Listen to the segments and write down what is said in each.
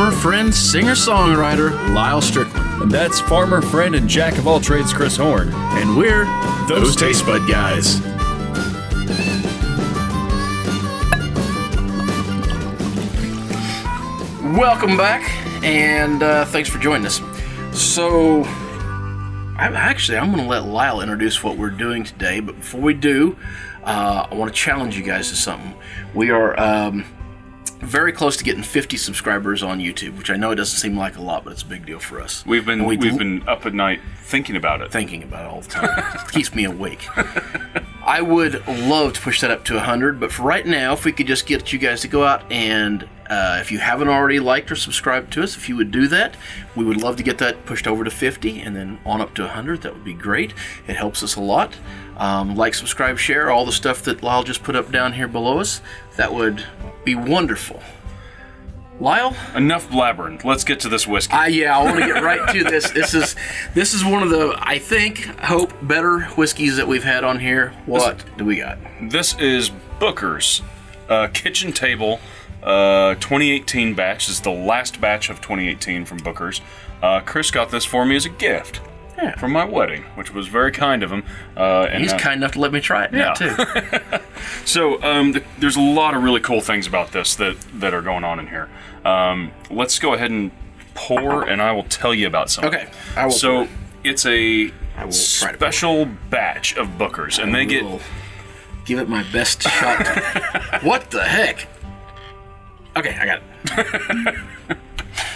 farmer, friend, singer-songwriter, Lyal Strickland. And that's farmer, friend, and jack-of-all-trades, Chris Horn. And we're those Tastebud Guys. Welcome back, and thanks for joining us. So, I'm going to let Lyal introduce what we're doing today, but before we do, I want to challenge you guys to something. We are very close to getting 50 subscribers on YouTube, which I know it doesn't seem like a lot, but it's a big deal for us. We've been up at night thinking about it. Thinking about it all the time. It keeps me awake. I would love to push that up to 100, but for right now, if we could just get you guys to go out and if you haven't already liked or subscribed to us, if you would do that, we would love to get that pushed over to 50 and then on up to 100. That would be great. It helps us a lot. Like, subscribe, share, all the stuff that Lyal just put up down here below us. That would be wonderful. Lyal? Enough blabbering. Let's get to this whiskey. I want to get right to this. This is one of the, I hope, better whiskeys that we've had on here. What do we got? This is Booker's Kitchen Table 2018 batch. This is the last batch of 2018 from Booker's. Chris got this for me as a gift. Yeah. From my wedding, which was very kind of him. He's kind enough to let me try it now, too. So, there's a lot of really cool things about this that are going on in here. Let's go ahead and pour, and I will tell you about some. Okay, I will. So, it's a special batch of Booker's, and they get... Give it my best shot. What the heck? Okay, I got it.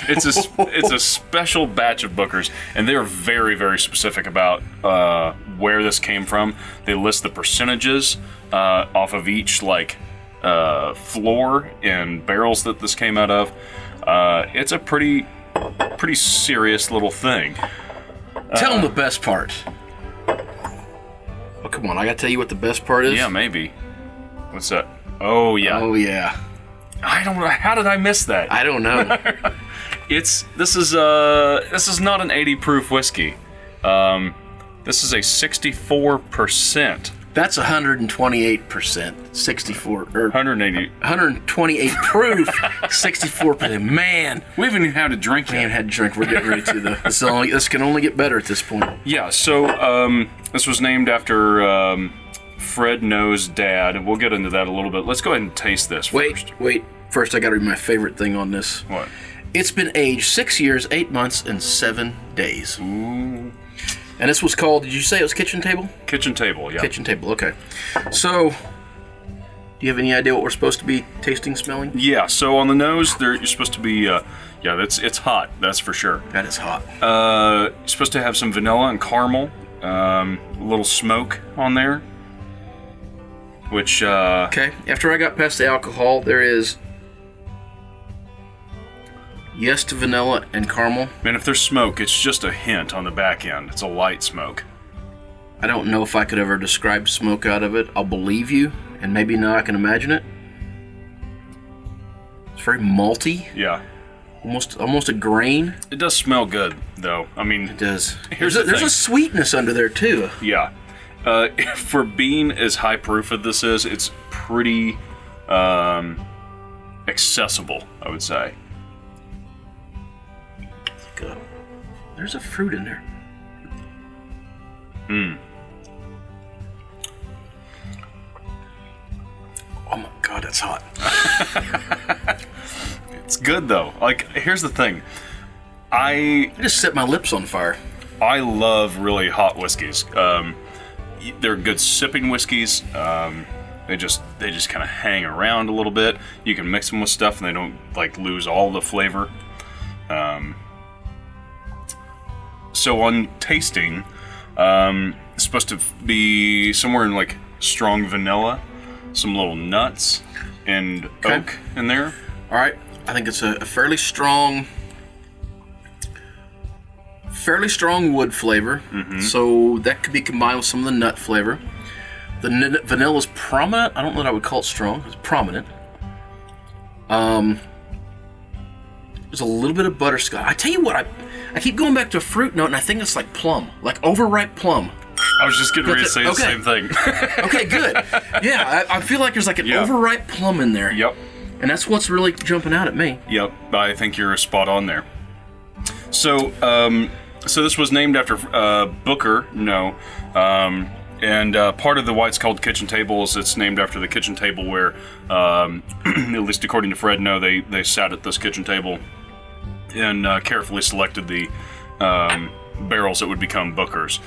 It's a special batch of Booker's, and they're very, very specific about where this came from. They list the percentages off of each floor and barrels that this came out of. It's a pretty serious little thing. Tell them the best part. Oh, come on! I gotta tell you what the best part is. Yeah, maybe. What's that? Oh yeah. Oh yeah. I don't know. How did I miss that? I don't know. This is not an 80 proof whiskey. This is a 64%. That's 128%. 64 or 180. 128 proof. 64%. Man, we haven't even had a drink yet. We haven't had a drink. We're getting ready to though. This can only get better at this point. Yeah. So this was named after Fred No's dad. We'll get into that a little bit. Let's go ahead and taste this first. Wait. First, I got to read my favorite thing on this. What? It's been aged 6 years, 8 months, and 7 days. Ooh. And this was called, did you say it was Kitchen Table? Kitchen Table, yeah. Kitchen Table, okay. So, do you have any idea what we're supposed to be tasting, smelling? Yeah, so on the nose, you're supposed to be, it's hot, that's for sure. That is hot. You're supposed to have some vanilla and caramel, a little smoke on there, which... Okay, after I got past the alcohol, there is... Yes to vanilla and caramel. And if there's smoke, it's just a hint on the back end. It's a light smoke. I don't know if I could ever describe smoke out of it. I'll believe you, and maybe now I can imagine it. It's very malty. Yeah. Almost a grain. It does smell good, though. I mean... It does. There's a sweetness under there, too. Yeah. For being as high proof as this is, it's pretty accessible, I would say. There's a fruit in there. Oh my God, that's hot. It's good though. Here's the ththing. I just set my lips on fire. I love really hot whiskeys. They're good sipping whiskeys. They just kind of hang around a little bit. You can mix them with stuff and they don't lose all the flavor. So on tasting, it's supposed to be somewhere in strong vanilla, some little nuts, and oak in there. All right, I think it's a fairly strong wood flavor. Mm-hmm. So that could be combined with some of the nut flavor. The vanilla is prominent. I don't know that I would call it strong. It's prominent. There's a little bit of butterscotch. I tell you what, I keep going back to a fruit note, and I think it's like plum, like overripe plum. I was just getting ready to say the same thing. Okay, good. Yeah, I feel like there's like an overripe plum in there. Yep. And that's what's really jumping out at me. Yep, I think you're spot on there. So, so this was named after Booker, and part of the why it's called kitchen table is it's named after the kitchen table where, at least according to Fred, they sat at this kitchen table and carefully selected the barrels that would become Booker's.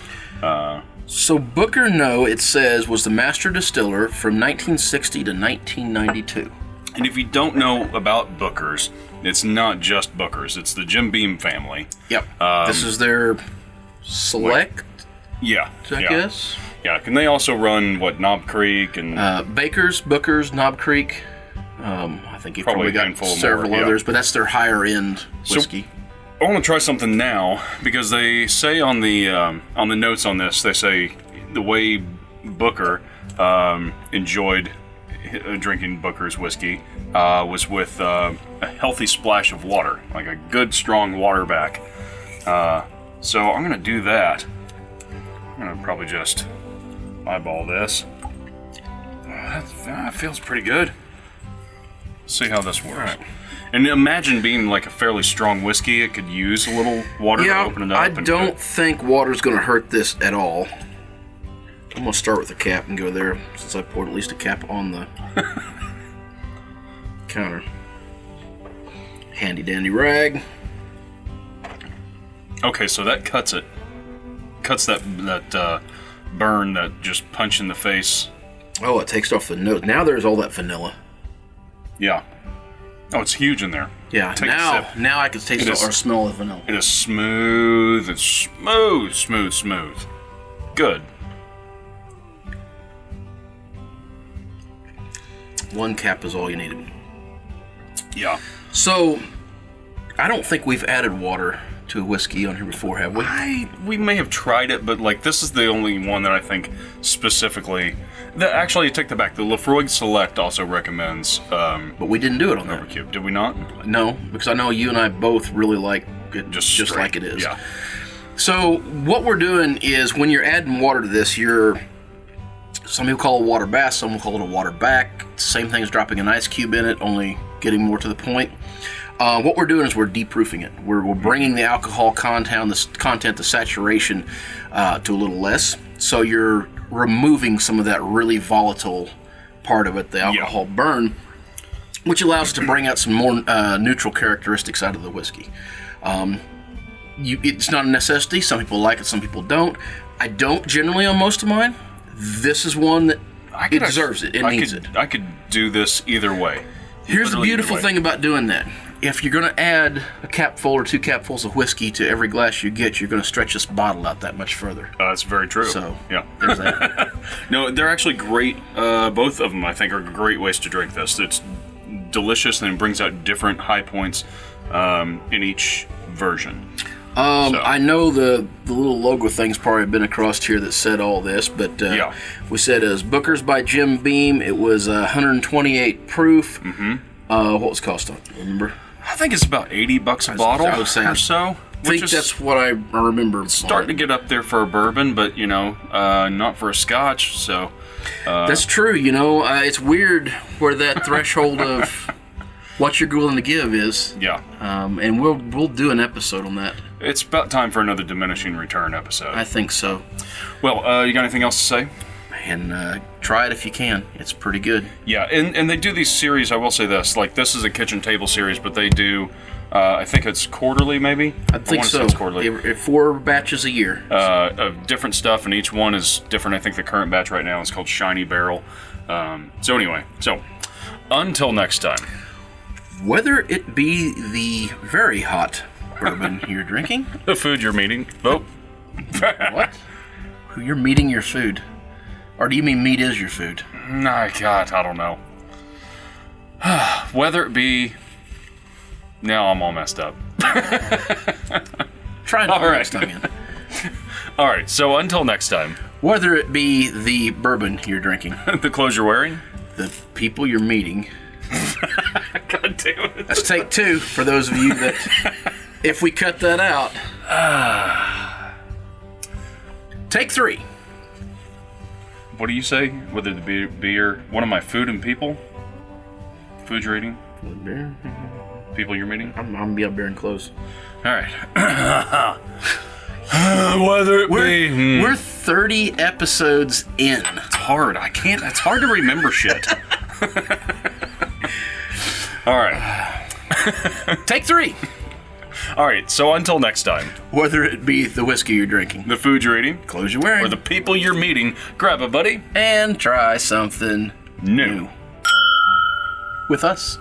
So Booker, it says, was the master distiller from 1960 to 1992. And if you don't know about Booker's, it's not just Booker's. It's the Jim Beam family. Yep. This is their select, I guess? Yeah, and they also run, Knob Creek and... Baker's, Booker's, Knob Creek. I think you've probably got several others, but that's their higher-end whiskey. So, I want to try something now, because they say on the notes on this, they say the way Booker enjoyed drinking Booker's whiskey was with a healthy splash of water, like a good strong water back. So I'm going to do that. I'm going to probably just eyeball this. That feels pretty good. See how this works. Right. And imagine being like a fairly strong whiskey, it could use a little water to open it up. I don't think water's going to hurt this at all. I'm going to start with the cap and go there, since I poured at least a cap on the counter. Handy dandy rag. Okay, so that cuts it. Cuts that burn, that just punch in the face. Oh, it takes off the nose. Now there's all that vanilla. Yeah. Oh, it's huge in there. Yeah, now I can taste or smell the vanilla. It is smooth. It's smooth. Good. One cap is all you needed. Yeah. So, I don't think we've added water to a whiskey on here before, have we? We may have tried it, but this is the only one that I think specifically... Actually, I take that back. The Lafroig Select also recommends... but we didn't do it on there. Overcube. Did we not? No, because I know you and I both really like it just like it is. Yeah. So, what we're doing is, when you're adding water to this, some people call it a water bath, some will call it a water back. Same thing as dropping an ice cube in it, only getting more to the point. What we're doing is we're deproofing it. We're bringing the alcohol content, the saturation, to a little less. So you're removing some of that really volatile part of it, the alcohol burn, which allows us to bring out some more neutral characteristics out of the whiskey. It's not a necessity. Some people like it, some people don't. I don't generally on most of mine. This is one that it deserves it. It needs it. I could do this either way. Here's the beautiful thing about doing that. If you're going to add a capful or 2 capfuls of whiskey to every glass you get, you're going to stretch this bottle out that much further. That's very true. So, yeah. There's that. No, they're actually great. Both of them, I think, are great ways to drink this. It's delicious, and it brings out different high points in each version. I know the little logo thing's probably been across here that said all this, but we said it was Booker's by Jim Beam. It was 128 proof. Mm-hmm. What was the cost on it? Remember? I think it's about $80 a bottle or so. I think that's what I remember. It's starting to get up there for a bourbon, but not for a Scotch. So that's true. It's weird where that threshold of what you're willing to give is. Yeah. And we'll do an episode on that. It's about time for another diminishing return episode. I think so. Well, you got anything else to say? And try it if you can. It's pretty good. Yeah, and they do these series, I will say this, this is a kitchen table series, but they do, I think it's quarterly maybe? I think so. It's quarterly. 4 batches a year. Of different stuff, and each one is different. I think the current batch right now is called Shiny Barrel. So anyway, until next time. Whether it be the very hot bourbon you're drinking. The food you're meeting. Vote. What? You're meeting your food. Or do you mean meat is your food? Nah, God, I don't know. Whether it be... Now I'm all messed up. Try it next time again. All right, so until next time. Whether it be the bourbon you're drinking. The clothes you're wearing. The people you're meeting. God damn it. That's take 2 for those of you that... If we cut that out... Take 3. What do you say? Whether it be one of my food and people? Food you're eating? Beer. People you're meeting? I'm gonna be up there and close. All right. Whether it be... We're 30 episodes in. It's hard. I can't... It's hard to remember shit. All right. Take 3. All right, so until next time. Whether it be the whiskey you're drinking, The food you're eating, clothes you're wearing, or the people you're meeting, grab a buddy. and try something New. with us.